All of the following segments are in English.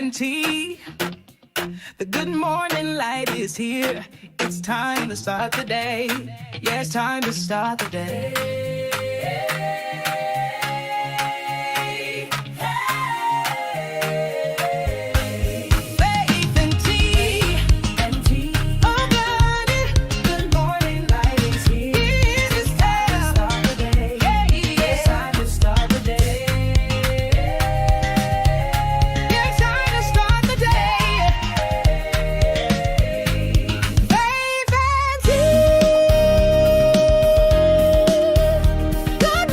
and tea. The good morning light is here. It's time to start the day. Yeah, it's time to start the day. Faith and tea. Oh, honey, good morning light is here. It's time to start the day. Yeah, it's time to start the day. Yeah, it's time to start the day. Faith and tea. Good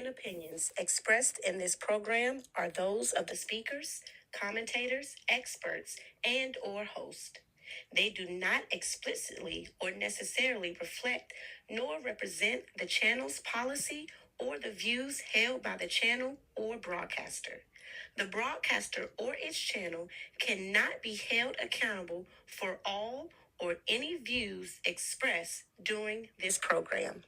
opinions expressed in this program are those of the speakers, commentators, experts, and/or host. They do not explicitly or necessarily reflect nor represent the channel's policy or the views held by the channel or broadcaster. The broadcaster or its channel cannot be held accountable for all or any views expressed during this program.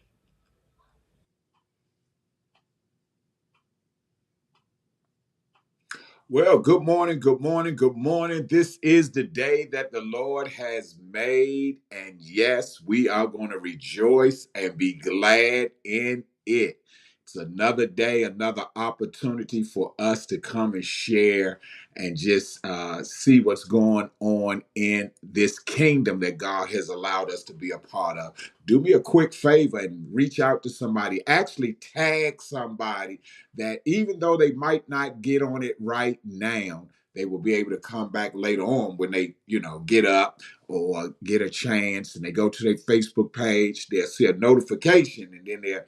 Well, good morning, good morning, good morning. This is the day that the Lord has made. And yes, we are going to rejoice and be glad in it. It's another day, another opportunity for us to come and share and just see what's going on in this kingdom that God has allowed us to be a part of. Do me a quick favor and reach out to somebody, actually tag somebody that even though they might not get on it right now, they will be able to come back later on when they, get up or get a chance and they go to their Facebook page, they'll see a notification and then they'll,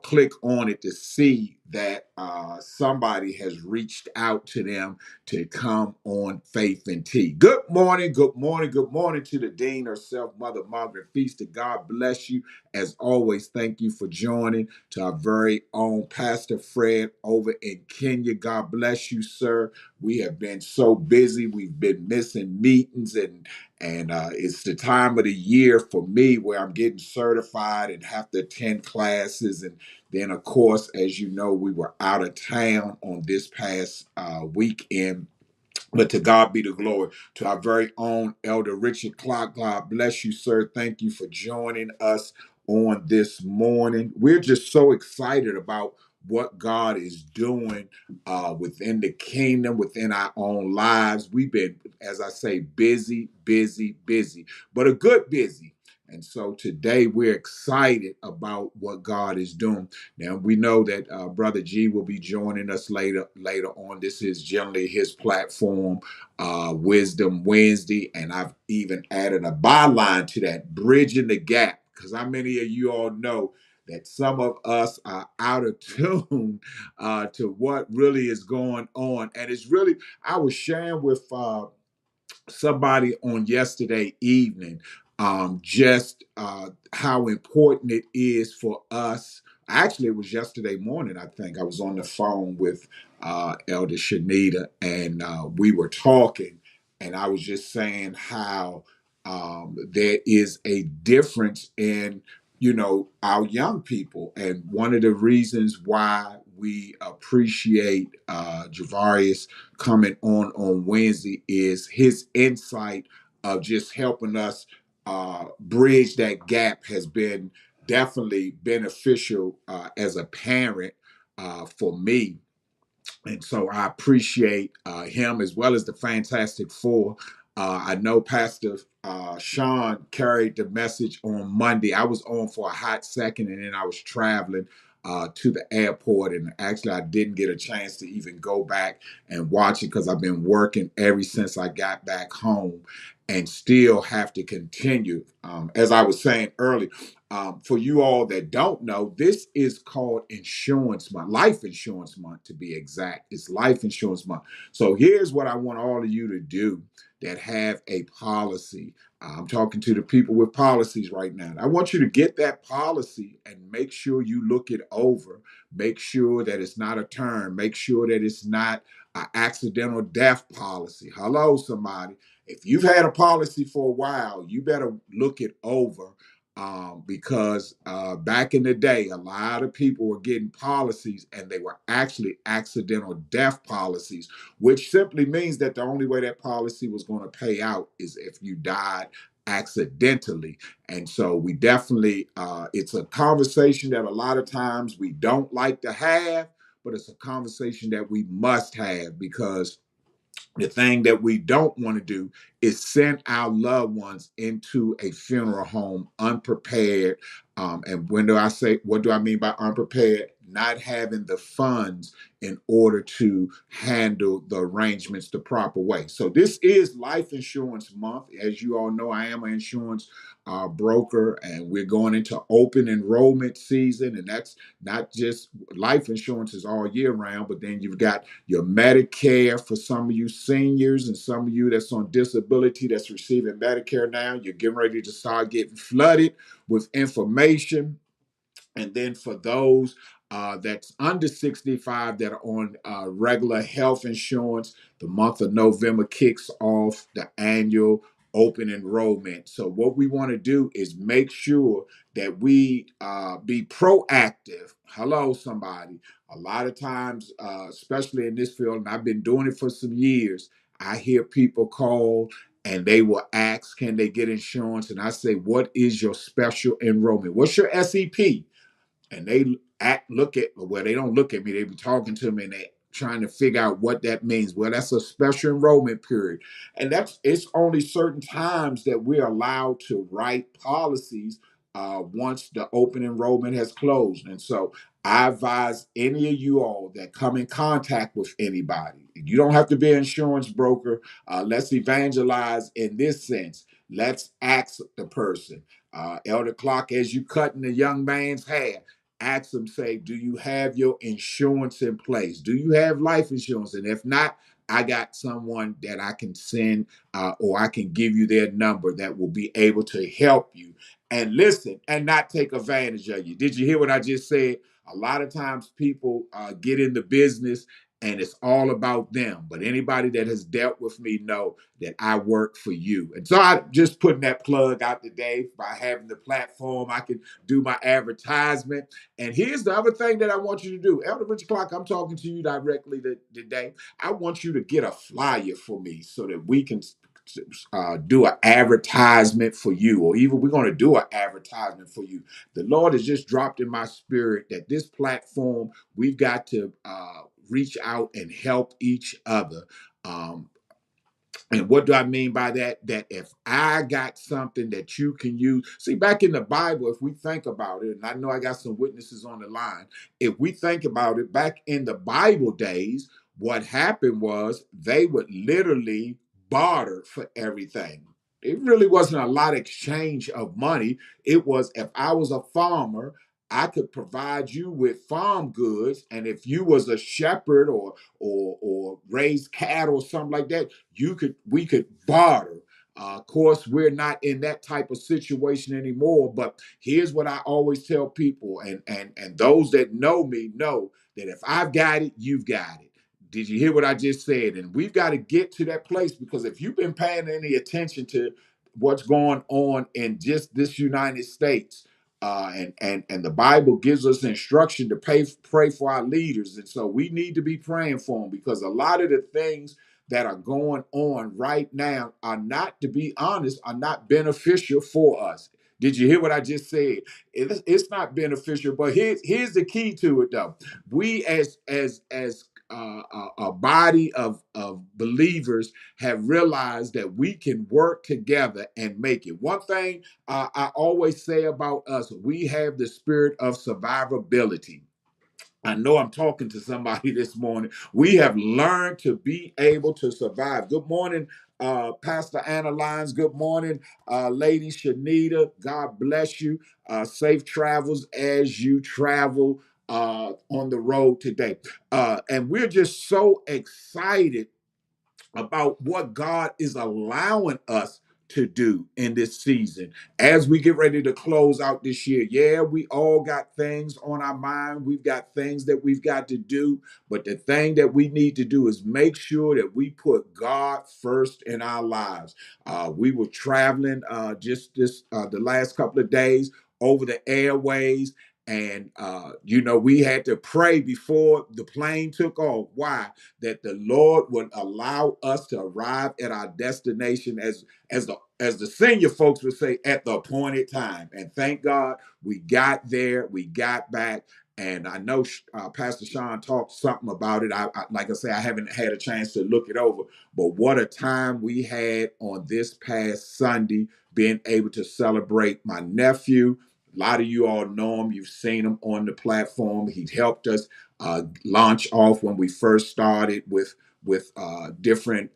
click on it to see that somebody has reached out to them to come on Faith and Tea. Good morning, good morning, good morning to the Dean herself, Mother Margaret Feaster. God bless you. As always, thank you for joining. To our very own Pastor Fred over in Kenya. God bless you, sir. We have been so busy. We've been missing meetings and it's the time of the year for me where I'm getting certified and have to attend classes. And then, of course, as you know, we were out of town on this past weekend. But to God be the glory. To our very own Elder Richard Clark, God bless you, sir. Thank you for joining us on this morning. We're just so excited about what God is doing within the kingdom, within our own lives. We've been, as I say, busy, busy, busy, but a good busy. And so today we're excited about what God is doing. Now we know that Brother G will be joining us later on. This is generally his platform, Wisdom Wednesday, and I've even added a byline to that, bridging the gap, because how many of you all know that some of us are out of tune to what really is going on, and it's really I was sharing with somebody on yesterday evening just how important it is for us. Actually, it was yesterday morning, I think. I was on the phone with Elder Shanita, and we were talking, and I was just saying how there is a difference in, our young people. And one of the reasons why we appreciate Javarius coming on Wednesday is his insight of just helping us bridge that gap has been definitely beneficial as a parent for me. And so I appreciate him as well as the Fantastic Four. I know Pastor Sean carried the message on Monday. I was on for a hot second and then I was traveling to the airport. And actually, I didn't get a chance to even go back and watch it because I've been working ever since I got back home and still have to continue. As I was saying earlier, for you all that don't know, this is called Insurance Month, Life Insurance Month to be exact. It's Life Insurance Month. So here's what I want all of you to do that have a policy. I'm talking to the people with policies right now. I want you to get that policy and make sure you look it over. Make sure that it's not a term. Make sure that it's not an accidental death policy. Hello, somebody. If you've had a policy for a while, you better look it over because back in the day, a lot of people were getting policies and they were actually accidental death policies, which simply means that the only way that policy was going to pay out is if you died accidentally. And so we definitely, it's a conversation that a lot of times we don't like to have, but it's a conversation that we must have because the thing that we don't want to do is send our loved ones into a funeral home unprepared. And when do I say, what do I mean by unprepared? not having the funds in order to handle the arrangements the proper way. So this is Life Insurance Month. As you all know, I am an insurance broker, and we're going into open enrollment season, and that's not just life insurance is all year round, but then you've got your Medicare for some of you seniors and some of you that's on disability that's receiving Medicare now. You're getting ready to start getting flooded with information. And then for those that's under 65 that are on regular health insurance, the month of November kicks off the annual open enrollment. So what we want to do is make sure that we be proactive. Hello, somebody. A lot of times, especially in this field, and I've been doing it for some years, I hear people call and they will ask, can they get insurance? And I say, what is your special enrollment? What's your SEP? And they look at, well, they don't look at me, they be talking to me and they trying to figure out what that means. Well, that's a special enrollment period. And it's only certain times that we're allowed to write policies once the open enrollment has closed. And so I advise any of you all that come in contact with anybody. You don't have to be an insurance broker. Let's evangelize in this sense. Let's ask the person. Elder Clark, as you cutting the young man's hair, ask them, say, do you have your insurance in place? Do you have life insurance? And if not, I got someone that I can send or I can give you their number that will be able to help you and listen and not take advantage of you. Did you hear what I just said? A lot of times people get in the business and it's all about them. But anybody that has dealt with me know that I work for you. And so I just putting that plug out today by having the platform. I can do my advertisement. And here's the other thing that I want you to do. Elder Richard Clark, I'm talking to you directly today. I want you to get a flyer for me so that we can do an advertisement for you, or even we're going to do an advertisement for you. The Lord has just dropped in my spirit that this platform, we've got to reach out and help each other. Um, and what do I mean by that? That if I got something that you can use, see, back in the Bible, if we think about it, and I know I got some witnesses on the line, if we think about it, back in the Bible days, what happened was they would literally barter for everything. It really wasn't a lot of exchange of money. It was, if I was a farmer, I could provide you with farm goods, and if you was a shepherd or raised cattle or something like that, we could barter. Of course, we're not in that type of situation anymore. But here's what I always tell people, and those that know me know that if I've got it, you've got it. Did you hear what I just said? And we've got to get to that place, because if you've been paying any attention to what's going on in just this United States, and the Bible gives us instruction to pray for our leaders, and so we need to be praying for them, because a lot of the things that are going on right now are not, to be honest, are not beneficial for us. Did you hear what I just said? It's not beneficial, but here's the key to it, though. We as a body of believers have realized that we can work together and make it. One thing I always say about us, we have the spirit of survivability. I know I'm talking to somebody this morning. We have learned to be able to survive. Good morning, Pastor Anna Lyons. Good morning, Lady Shanita. God bless you. Safe travels as you travel on the road today. And we're just so excited about what God is allowing us to do in this season as we get ready to close out this year. Yeah, we all got things on our mind. We've got things that we've got to do, but the thing that we need to do is make sure that we put God first in our lives. We were traveling just this the last couple of days over the airways, and we had to pray before the plane took off. Why? That the Lord would allow us to arrive at our destination, as the senior folks would say, at the appointed time. And thank God we got there, we got back. And I know Pastor Sean talked something about it. Like I say, I haven't had a chance to look it over, but what a time we had on this past Sunday, being able to celebrate my nephew, A lot of you all know him. You've seen him on the platform. He helped us launch off when we first started with different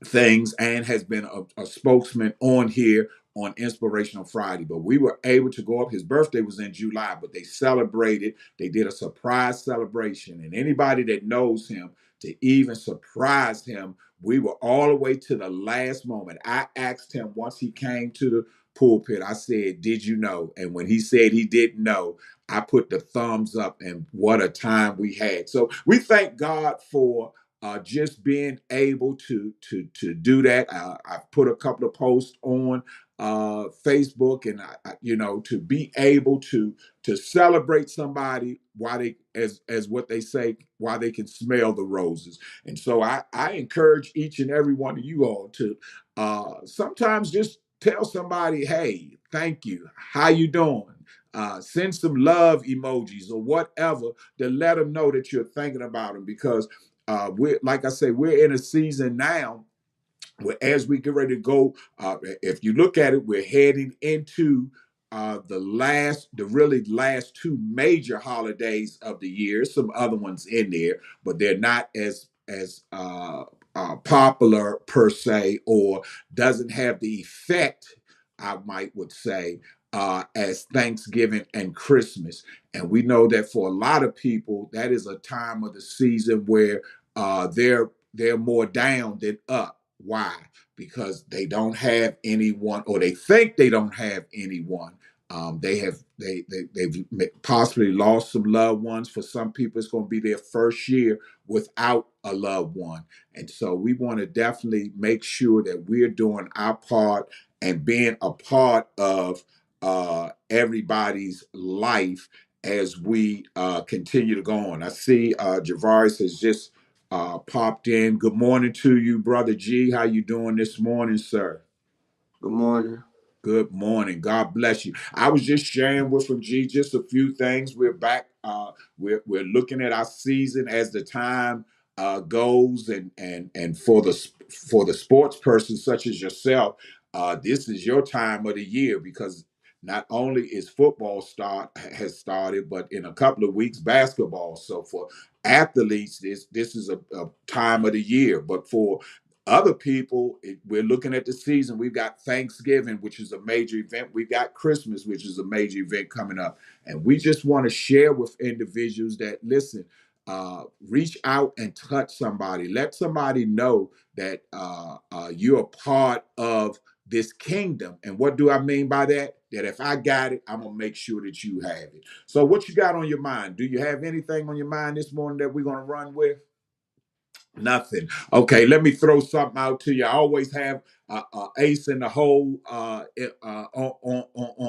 things, and has been a spokesman on here on Inspirational Friday. But we were able to go up. His birthday was in July, but they celebrated. They did a surprise celebration. And anybody that knows him, to even surprise him, we were all the way to the last moment. I asked him once he came to the pulpit, I said, "Did you know?" And when he said he didn't know, I put the thumbs up, and what a time we had. So we thank God for just being able to do that. I've put a couple of posts on Facebook, and to be able to celebrate somebody while they, as what they say, while they can smell the roses. And so I encourage each and every one of you all to sometimes just tell somebody, "Hey, thank you. How you doing?" Send some love emojis or whatever to let them know that you're thinking about them, because we're, like I say, we're in a season now where, as we get ready to go, if you look at it, we're heading into the really last two major holidays of the year. Some other ones in there, but they're not as popular per se, or doesn't have the effect, I might would say, as Thanksgiving and Christmas. And we know that for a lot of people, that is a time of the season where they're more down than up. Why? Because they don't have anyone, or they think they don't have anyone. They've possibly lost some loved ones. For some people, it's going to be their first year without a loved one. And so we want to definitely make sure that we're doing our part and being a part of everybody's life as we continue to go on. I see Javaris has just popped in. Good morning to you, Brother G. How you doing this morning, sir? Good morning. Good morning. God bless you. I was just sharing with him, G, just a few things. We're back. We're looking at our season as the time goes, and for the sports person such as yourself, this is your time of the year, because not only is football has started, but in a couple of weeks basketball. So for athletes, this is a time of the year. But for other people, we're looking at the season. We've got Thanksgiving, which is a major event. We've got Christmas, which is a major event coming up. And we just want to share with individuals that, listen, reach out and touch somebody. Let somebody know that you're a part of this kingdom. And what do I mean by that? That if I got it, I'm going to make sure that you have it. So what you got on your mind? Do you have anything on your mind this morning that we're going to run with? Nothing. Okay, let me throw something out to you. I always have ace in the hole on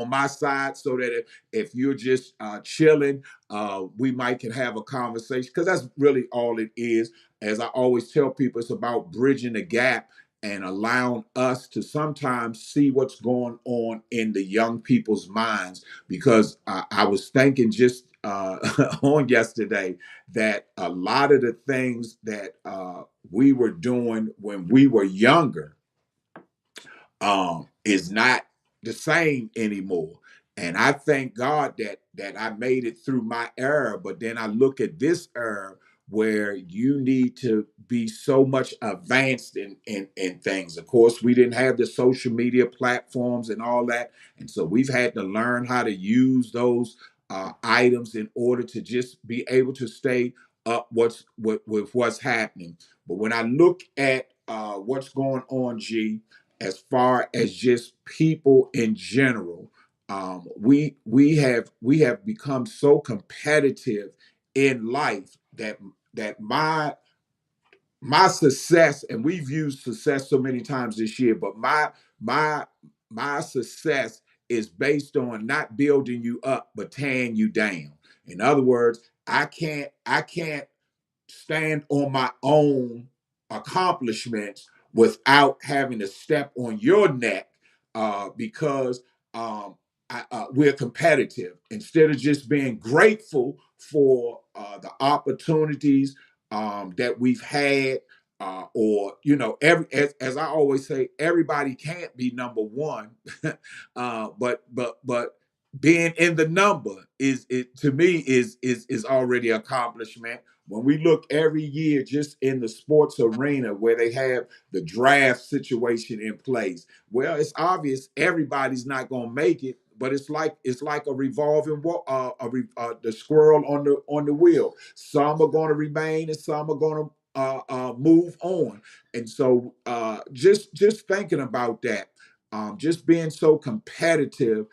my side, so that if you're just chilling, we might can have a conversation, because that's really all it is. As I always tell people, it's about bridging the gap and allowing us to sometimes see what's going on in the young people's minds. Because I was thinking just on yesterday that a lot of the things that we were doing when we were younger is not the same anymore. And I thank God that I made it through my era. But then I look at this era where you need to be so much advanced in things. Of course, we didn't have the social media platforms and all that. And so we've had to learn how to use those items in order to just be able to stay up with what's happening. But when I look at what's going on, G, as far as just people in general, we have become so competitive in life that my success, and we've used success so many times this year, but my my success is based on not building you up but tearing you down. In other words, I can't stand on my own accomplishments without having to step on your neck, because we're competitive. Instead of just being grateful for the opportunities that we've had, or as I always say, everybody can't be number one, but being in the number is it to me is already accomplishment. When we look every year just in the sports arena where they have the draft situation in place, well, it's obvious everybody's not going to make it, but it's like a revolving the squirrel on the wheel. Some are going to remain and some are going to move on. And so just thinking about that, just being so competitive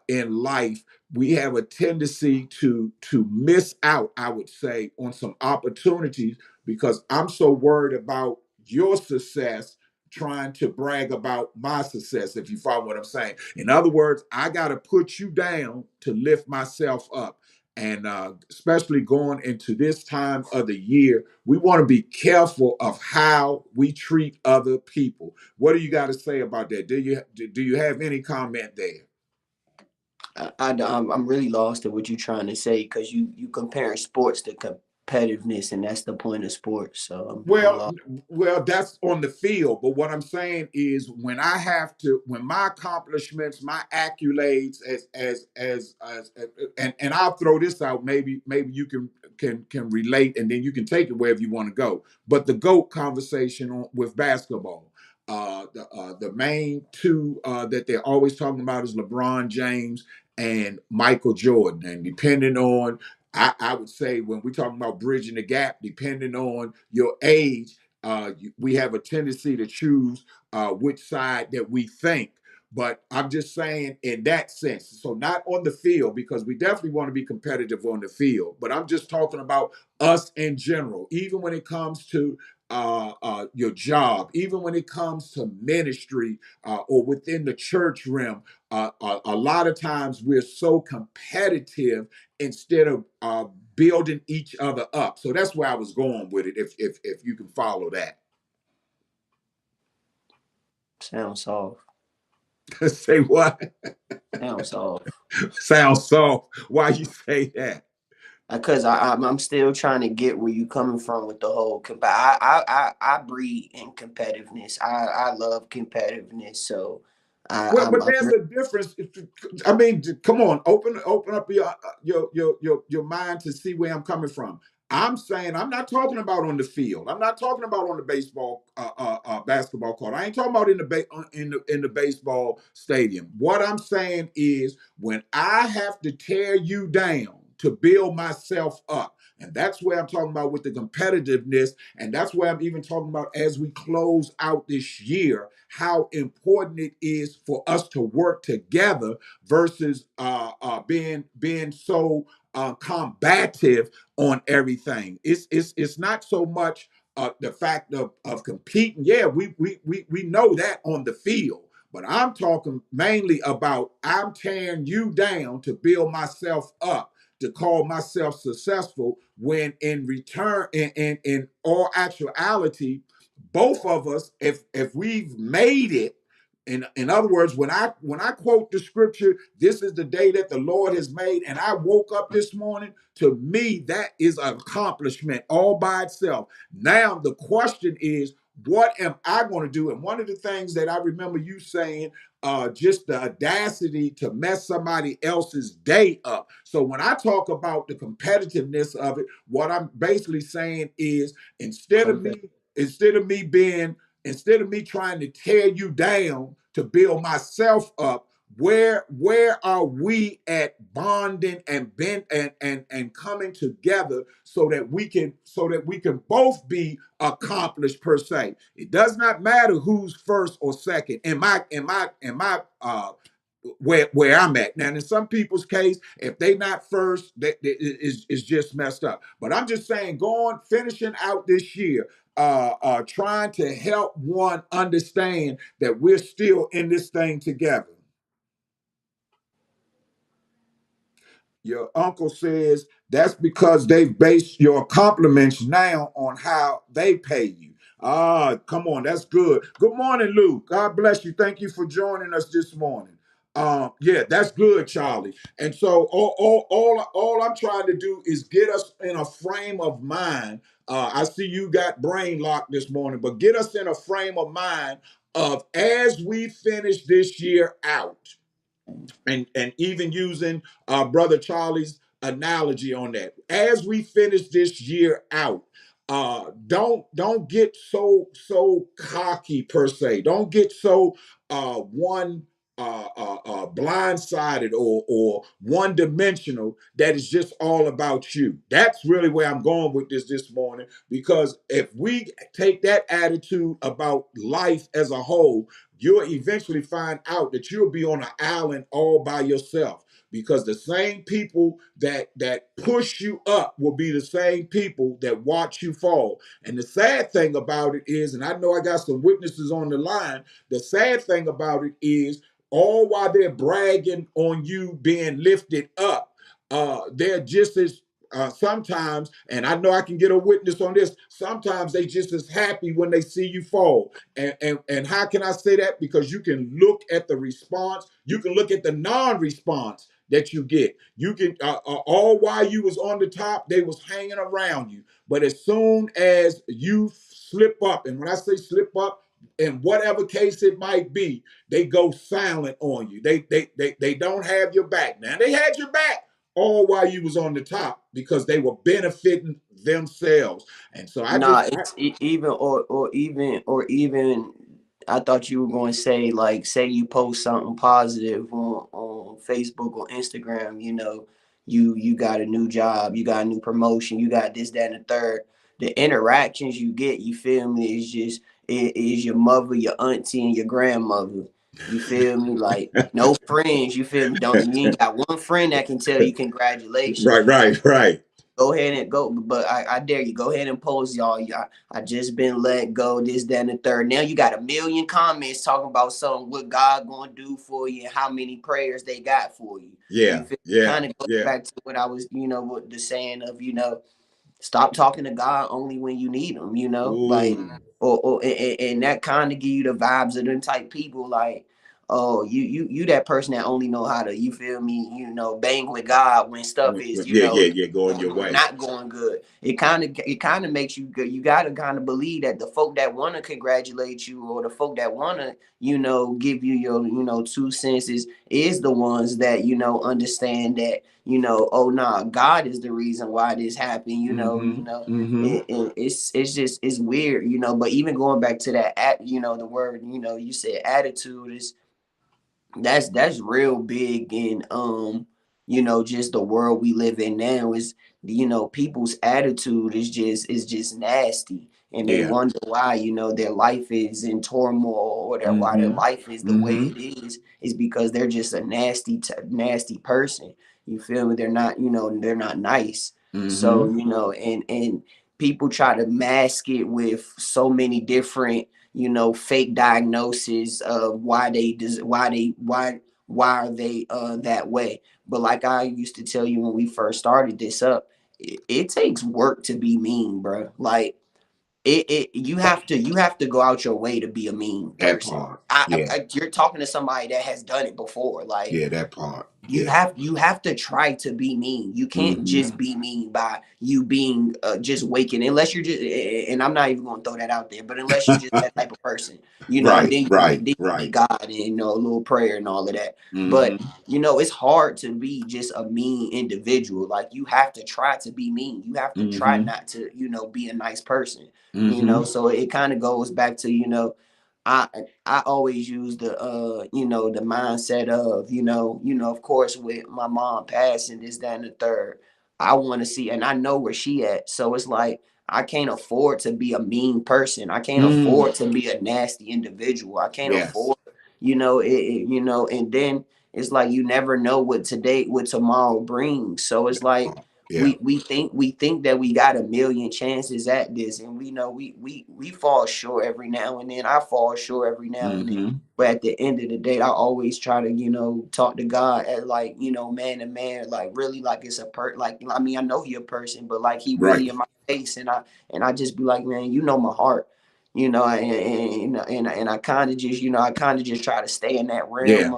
in life, we have a tendency to miss out, I would say, on some opportunities because I'm so worried about your success trying to brag about my success, if you follow what I'm saying. In other words, I got to put you down to lift myself up. And especially going into this time of the year, we want to be careful of how we treat other people. What do you got to say about that? Do you have any comment there? I'm really lost at what you're trying to say because you comparing sports to competitiveness, and that's the point of sports. So I'm Well, lost. well, that's on the field. But what I'm saying is, when my accomplishments, my accolades, and I'll throw this out. Maybe you can relate, and then you can take it wherever you want to go. But the GOAT conversation with basketball, the main two that they're always talking about is LeBron James and Michael Jordan, and depending on I would say when we're talking about bridging the gap, depending on your age, we have a tendency to choose which side that we think. But I'm just saying in that sense. So not on the field, because we definitely want to be competitive on the field. But I'm just talking about us in general, even when it comes to your job, even when it comes to ministry or within the church realm. A lot of times we're so competitive instead of building each other up. So that's where I was going with it. If you can follow that, Sound soft. say what? Sound soft. Sounds soft. Why you say that? Because I'm still trying to get where you coming from with the whole I breed in competitiveness. I love competitiveness. So Well, but I'm there's a difference. I mean, come on, open up your mind to see where I'm coming from. I'm saying I'm not talking about on the field. I'm not talking about on the basketball court. I ain't talking about in the baseball stadium. What I'm saying is when I have to tear you down to build myself up. And that's where I'm talking about with the competitiveness. And that's where I'm even talking about as we close out this year, how important it is for us to work together versus being so combative on everything. It's not so much the fact of competing. Yeah, we know that on the field. But I'm talking mainly about I'm tearing you down to build myself up, to call myself successful, when in return, in all actuality, both of us, if we've made it, in other words, when I quote the scripture, this is the day that the Lord has made, and I woke up this morning, to me, that is an accomplishment all by itself. Now the question is, what am I going to do? And one of the things that I remember you saying, just the audacity to mess somebody else's day up. So when I talk about the competitiveness of it, what I'm basically saying is instead of competitive. me instead of me being instead of me trying to tear you down to build myself up, where are we at bonding and bend and coming together so that we can both be accomplished per se. It does not matter who's first or second in my where I'm at. Now, in some people's case, if they not first, that is just messed up. But I'm just saying, going finishing out this year, trying to help one understand that we're still in this thing together. Your uncle says that's because they've based your compliments now on how they pay you. Ah, come on, that's good. Good morning, Luke. God bless you. Thank you for joining us this morning. Yeah, that's good, Charlie. And so all I'm trying to do is get us in a frame of mind. I see you got brain locked this morning, but get us in a frame of mind of as we finish this year out. And even using brother Charlie's analogy on that, as we finish this year out, don't get so cocky per se. Don't get so one blindsided or one dimensional that is just all about you. That's really where I'm going with this morning, because if we take that attitude about life as a whole, you'll eventually find out that you'll be on an island all by yourself, because the same people that push you up will be the same people that watch you fall. And the sad thing about it is, and I know I got some witnesses on the line, the sad thing about it is, all while they're bragging on you being lifted up, they're just as sometimes, and I know I can get a witness on this, sometimes they just as happy when they see you fall. And how can I say that? Because you can look at the response, you can look at the non-response that you get. You can all while you was on the top, they was hanging around you. But as soon as you slip up, and when I say slip up, in whatever case it might be, they go silent on you. They don't have your back. Now they had your back all while you was on the top, because they were benefiting themselves. And so I Nah, just it's even or even I thought you were going to say, like, say you post something positive on Facebook or Instagram, you got a new job, you got a new promotion, you got this, that, and the third. The interactions you get, you feel me, is just it is your mother, your auntie, and your grandmother. You feel me? Like, no friends, you feel me? Don't You ain't got one friend that can tell you congratulations. right. Go ahead and go, but I dare you, go ahead and post, y'all. I just been let go, this, that, and the third. Now you got a million comments talking about something, what God gonna do for you, and how many prayers they got for you. You Yeah, feel yeah, kind of goes yeah. back to what I was, what the saying of, stop talking to God only when you need him, like, Ooh, and that kind of give you the vibes of them type people, like, oh, you that person that only know how to, you feel me, bang with God when stuff is, yeah, going your way. not going good. It kind of makes you good. You gotta kind of believe that the folk that wanna congratulate you, or the folk that wanna, give you your, 2 cents is the ones that, understand that, oh nah, God is the reason why this happened, Mm-hmm. Mm-hmm. it's just, it's weird, but even going back to that the word, you said attitude is, that's real big in, just the world we live in now. Is, people's attitude is just nasty, and they Yeah. wonder why, their life is in turmoil, or why their Mm-hmm. life is the way Mm-hmm. it is because they're just a nasty person. You feel me? They're not nice. So, Mm-hmm. and people try to mask it with so many different, fake diagnoses of why are they that way. But like I used to tell you when we first started this up, it takes work to be mean, bro. Like, you have to go out your way to be a mean That person. part. Yeah. You're talking to somebody that has done it before. Like, Yeah, that part. you Yeah. have you have to try to be mean. You can't Mm-hmm. just be mean by you being just waking, unless you're just, and I'm not even going to throw that out there, but unless you're just that type of person, and Right, then right, you get right. God, and, a little prayer and all of that. But, Mm-hmm. it's hard to be just a mean individual. Like, you have to try to be mean. You have to try Mm-hmm. not to, be a nice person. Mm-hmm. So it kind of goes back to, I I always use the mindset of, of course, with my mom passing, this, that, and the third. I want to see, and I know where she at. So it's like, I can't afford to be a mean person. I can't Mm. afford to be a nasty individual. I can't Yes. afford, and then it's like, you never know what tomorrow brings. So it's like, Yeah. we think that we got a million chances at this, and we know we fall short every now and then. I fall short every now and then. Mm-hmm. But at the end of the day, I always try to, talk to God as, like, man to man, like, really, like, it's like, I mean, I know he a person, but, like, he Right. really in my face, and I just be like, man, my heart, and I kind of just, try to stay in that realm Yeah.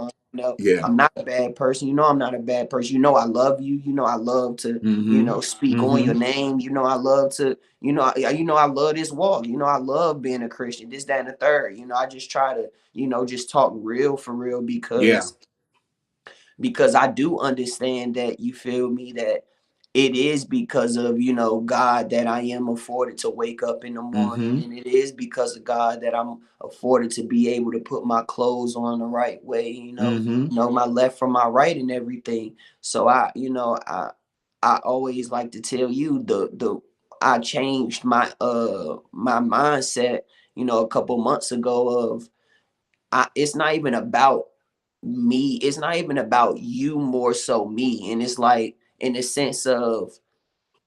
of, Yeah. I'm not a bad person. I'm not a bad person. I love you. I love to, Mm-hmm. speak on Mm-hmm. your name. I love to, I love this walk. I love being a Christian, this, that, and the third. I just try to, just talk real for real, Yeah. because because I do understand that, you feel me, that it is because of, God, that I am afforded to wake up in the morning, Mm-hmm. and it is because of God that I'm afforded to be able to put my clothes on the right way, Mm-hmm. know my left from my right and everything. So I always like to tell you, the I changed my mindset, a couple months ago, of it's not even about me. It's not even about you, more so me. And it's like, in the sense of,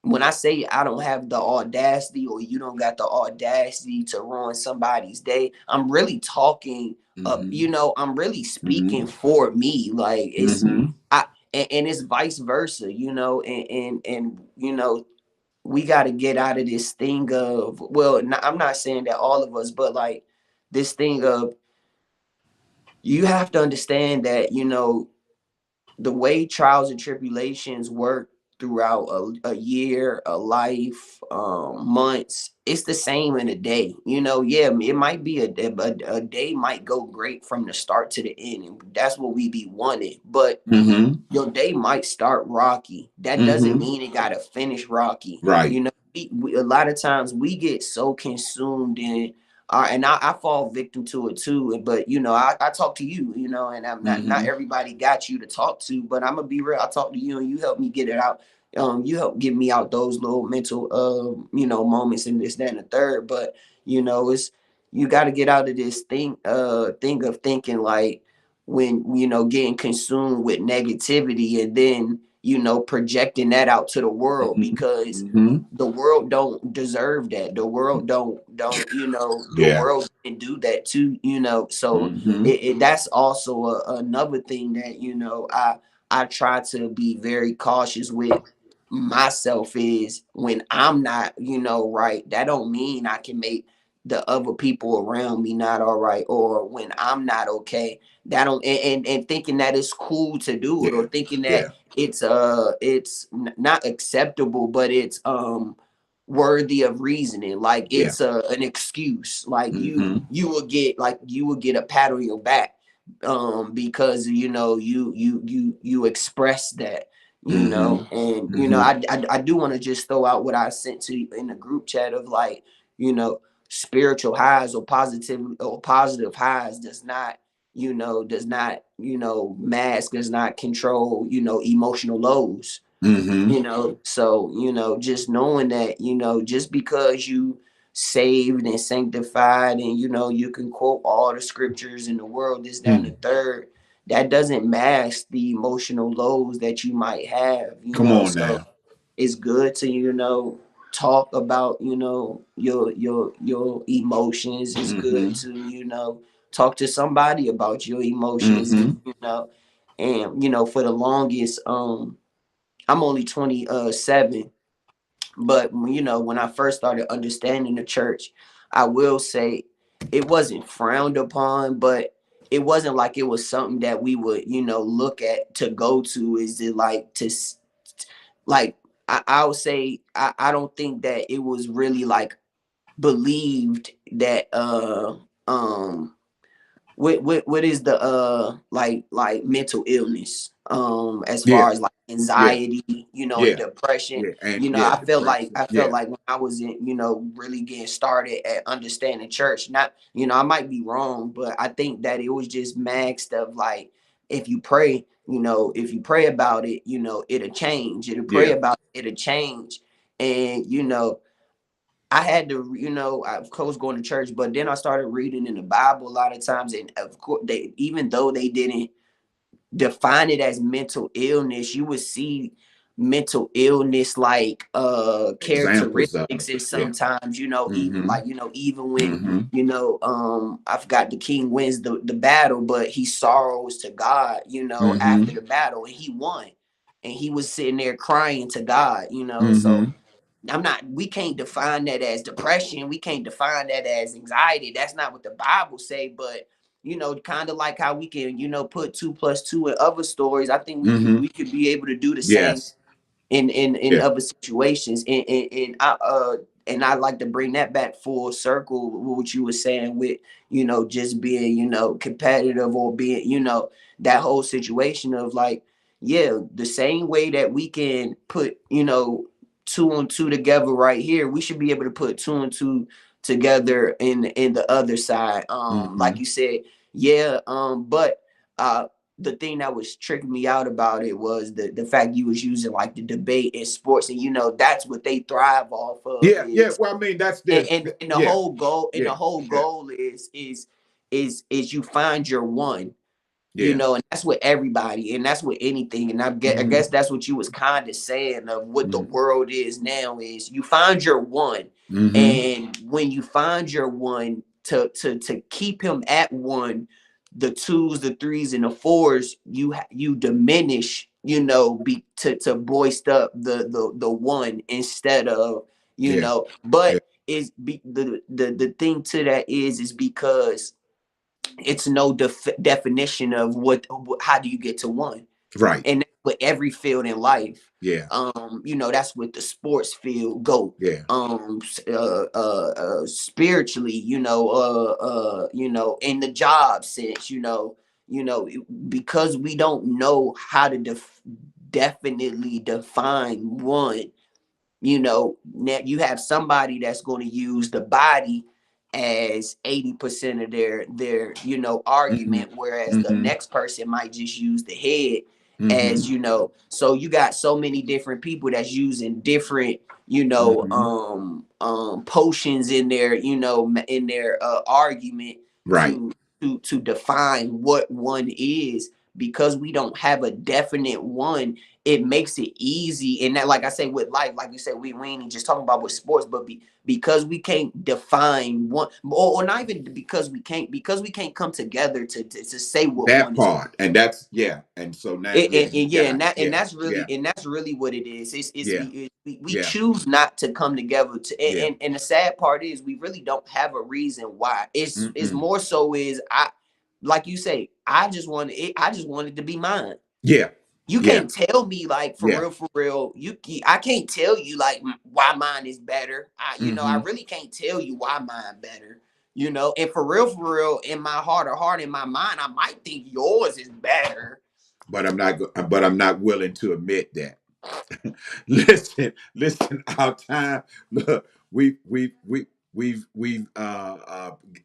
when I say I don't have the audacity, or you don't got the audacity to ruin somebody's day, I'm really talking Mm-hmm. I'm really Mm-hmm. speaking for me. Like, it's Mm-hmm. I and it's vice versa, and we got to get out of this thing of, well, I'm not saying that all of us, but like, this thing of, you have to understand that, the way trials and tribulations work throughout a year, a life, months, it's the same in a day. Yeah, it might be a day might go great from the start to the end, and that's what we be wanting. But Mm-hmm. your day might start rocky. That doesn't Mm-hmm. mean it gotta finish rocky. Right. A lot of times we get so consumed in and I fall victim to it too. But I talk to you, and I'm not Mm-hmm. everybody got you to talk to, but I'm gonna be real. I talk to you, and you help me get it out. You help get me out those little mental moments, and this, that, and the third. But it's, you got to get out of this thing of thinking, like, when getting consumed with negativity, and then projecting that out to the world, Mm-hmm. because Mm-hmm. the world don't deserve that. The world don't the Yeah. world can do that too. So Mm-hmm. that's also another thing that I try to be very cautious with myself, is when I'm not right, that don't mean I can make the other people around me not all right. Or when I'm not okay, that don't, and thinking that it's cool to do it, Yeah. or thinking Yeah. that not acceptable, but it's worthy of reasoning. Like, Yeah. it's an excuse. Like, Mm-hmm. you will get a pat on your back, because you express that, Mm-hmm. and Mm-hmm. I do want to just throw out what I sent to you in the group chat of, like, spiritual highs, or positive highs, does not mask, does not control emotional lows. Mm-hmm. So just knowing that, just because you saved and sanctified, and you can quote all the scriptures in the world, this, that, and the Mm. third, that doesn't mask the emotional lows that you might have. Come on So now. it's good to talk about your emotions. It's good Mm-hmm. to talk to somebody about your emotions. Mm-hmm. And for the longest, I'm only 27, but when I first started understanding the church, I will say it wasn't frowned upon, but it wasn't like it was something that we would look at to go to. Is it like like, I would say, I don't think that it was really like believed that um what is the like mental illness, as Yeah. far as like Yeah. anxiety, and Yeah. depression. Yeah. And yeah, I depression. felt Yeah. like when I was in, really getting started at understanding church, not, I might be wrong, but I think that it was just maxed of, like, if you pray, if you pray about it, it'll change. It'll pray Yeah. about it, it'll change. And I had to, I, of course, going to church, but then I started reading in the Bible a lot of times, and of course, even though they didn't define it as mental illness, you would see mental illness like Examples of characteristics. it. And Yeah. sometimes, Mm-hmm. even when Mm-hmm. I forgot, the king wins the battle, but he sorrows to God, after Mm-hmm. the battle, and he won, and he was sitting there crying to God, so Mm-hmm. we can't define that as depression. We can't define that as anxiety. That's not what the Bible say. But, kind of like how we can, put 2 plus 2 in other stories. I think Mm-hmm. we could be able to do the same Yes. in Yeah. other situations. And and I like to bring that back full circle with what you were saying with, just being, competitive, or being, that whole situation of like, yeah, the same way that we can put, two and two together right here, we should be able to put two and two together in the other side. Like Hmm. you said, yeah, but the thing that was tricking me out about it was the fact you was using like the debate in sports, and that's what they thrive off of, Yeah, yeah. is Well, I mean, that's and, this. and the Yeah, whole goal, and yeah, the whole yeah, goal is you find your one, yeah. and that's with everybody, and that's with anything. And I Hmm. guess that's what you was kind of saying of what the Hmm. world is now, is you find your one. Hmm. And when you find your one, to keep him at one, the twos, the threes, and the fours, you diminish, to boist up the one, instead of, Yeah, yeah. but is be the thing to that is because it's no definition of how do you get to one. Right. And that's with every field in life. Yeah, That's with the sports field go. yeah. Spiritually, in the job sense, because we don't know how to definitely define one. Now you have somebody that's going to use the body as 80% of their Hmm. argument, whereas the Hmm. next person might just use the head Hmm. as, so you got so many different people that's using different, Hmm. potions in their, in their argument, Right. to to define what one is. Because we don't have a definite one, it makes it easy. And that, like I say, with life, like you said, we ain't just talking about with sports, but because we can't define one, or not even because we can't come together to say what That one is. part, and that's yeah. And so now, yeah, And you yeah, got it. and Yeah, that's really yeah, what it is. It's yeah, we yeah, choose not to come together to, yeah. and the sad part is we really don't have a reason why. It's Mm-mm. more so is, I, like you say, I just wanted to be mine. Yeah, You yeah, can't tell me, like, yeah. for real. I can't tell you like why mine is better. I Hmm. really can't tell you why mine better. And for real, in my heart of heart, in my mind, I might think yours is better. But I'm not. But I'm not willing to admit that. Listen, listen. Our time. Look, we've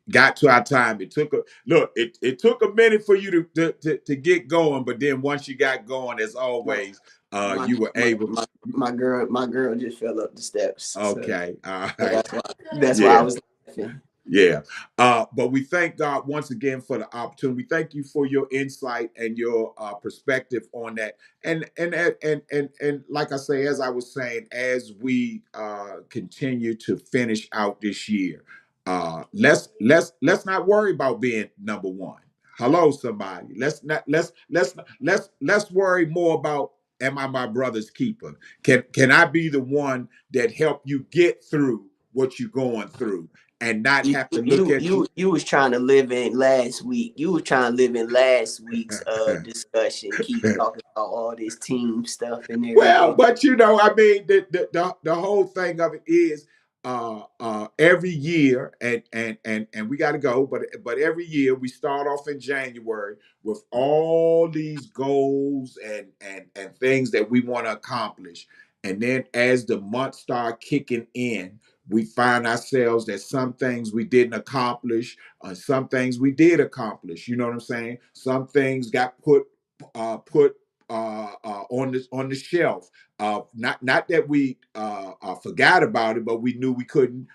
got to our time. It took a look. It took a minute for you to get going, but then once you got going, as My always, my you were my able. my, my girl just fell up the steps. So, Okay, all so right, that's why I yeah. was laughing. Yeah. But we thank God once again for the opportunity. We thank you for your insight and your perspective on that. And like I say, as I was saying, as we continue to finish out this year, let's not worry about being number one. Hello, somebody. Let's worry more about, am I my brother's keeper? Can I be the one that help you get through what you're going through? And not You have to look you at you you. you was trying to live in last week. You was trying to live in last week's discussion. Keep talking about all this team stuff and Well, everything. but I mean, the whole thing of it is, every year, and we got to go, but every year we start off in January with all these goals and things that we want to accomplish, and then as the months start kicking in, we find ourselves that some things we didn't accomplish, some things we did accomplish. You know what I'm saying? Some things got put on the shelf. Not that we forgot about it, but we knew we couldn't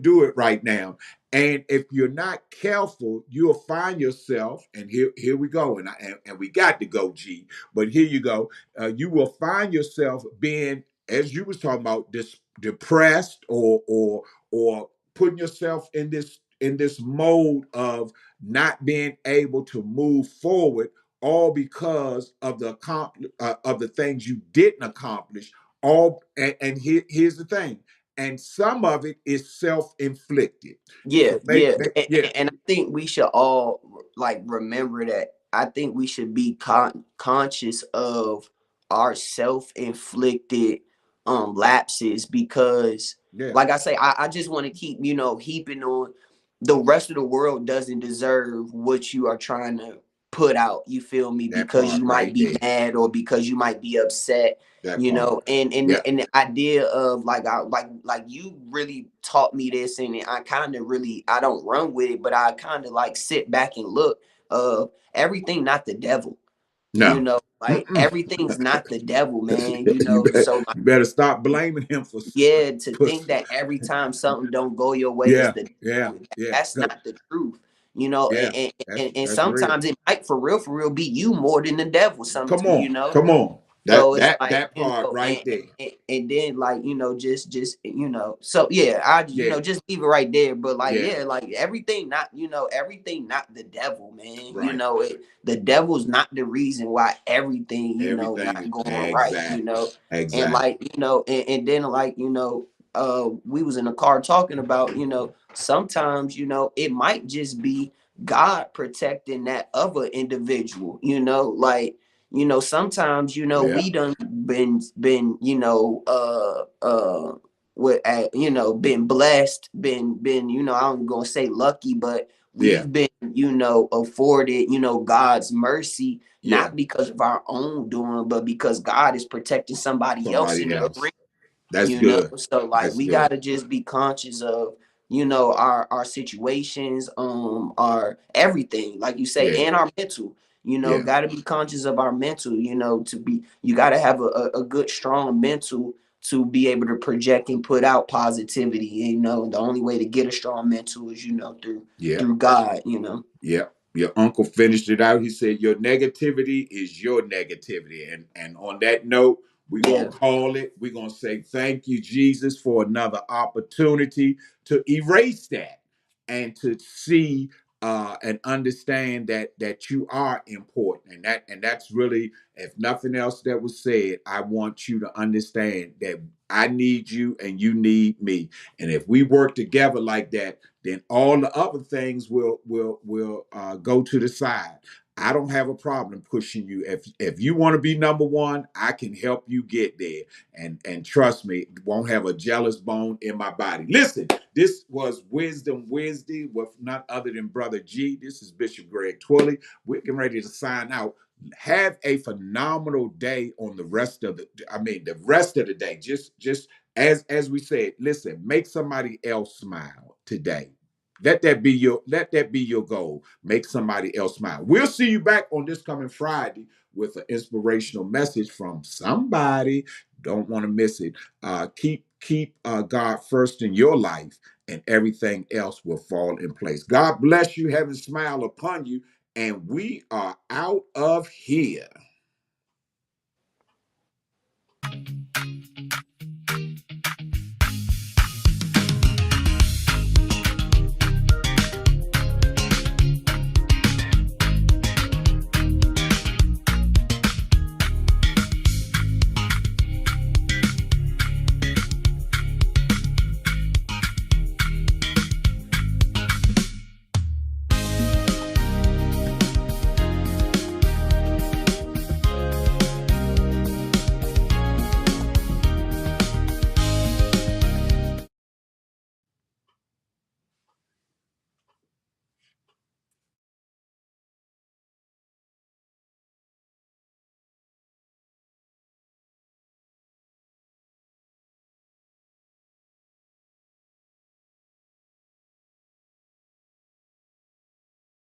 do it right now. And if you're not careful, you'll find yourself. And here we go. And we got to go, G. But here you go. You will find yourself being, as you was talking about, depressed, or putting yourself in this mode of not being able to move forward, all because of of the things you didn't accomplish. Here's the thing, and some of it is self-inflicted. Yeah, So yeah, yeah, and I think we should all like remember that. I think we should be conscious of our self-inflicted lapses, because Yeah. like I say, I just want to keep, heaping on. The rest of the world doesn't deserve what you are trying to put out, you feel me, That because part you might right be there. mad or because you might be upset, That part. and Yeah. the idea of like, like you really taught me this, and I kind of really, I don't run with it, but I kind of like sit back and look of everything not the devil, No. like Mm-mm. everything's not the devil, man, so You better stop blaming him for, yeah, to for think that every time something don't go your way is yeah, the yeah, devil, yeah. that's not the truth, Yeah, and that's real. sometimes it might for real be you more than the devil, Come on, come on. so it's like, That part right there. and then like, just so yeah, I Yeah, just leave it right there. But like, yeah. yeah, like everything not, everything not the devil, man. Right. The devil's not the reason why everything, Everything not is going right, exactly, and exactly. like, and then like, we was in a car talking about, sometimes, it might just be God protecting that other individual, like, sometimes, Yeah, we done been, with, been blessed, been, I'm gonna say lucky, but yeah, we've been, afforded, God's mercy, yeah. not because of our own doing, but because God is protecting somebody else in Somebody the else. arena, That's good. so like That's we good. gotta just be conscious of, our situations, our everything, like you say, Yeah, and our mental, yeah, gotta be conscious of our mental, to be, you gotta have a good strong mental to be able to project and put out positivity. The only way to get a strong mental is, through yeah. God, Yeah, your uncle finished it out. He said, "Your negativity is your negativity." And on that note, we're gonna yeah, call it. We're gonna say thank you, Jesus, for another opportunity to erase that and to see and understand that you are important. And that's really, if nothing else that was said, I want you to understand that I need you and you need me. And if we work together like that, then all the other things will go to the side. I don't have a problem pushing you. If you want to be number one, I can help you get there. And trust me, won't have a jealous bone in my body. Listen, this was Wisdom Wednesday with none other than Brother G. This is Bishop Greg Twilly. We're getting ready to sign out. Have a phenomenal day on the rest of the rest of the day. Just as we said, listen, make somebody else smile today. Let that be your goal. Make somebody else smile. We'll see you back on this coming Friday with an inspirational message from somebody. Don't want to miss it. Keep God first in your life, and everything else will fall in place. God bless you. Heaven smile upon you, and we are out of here.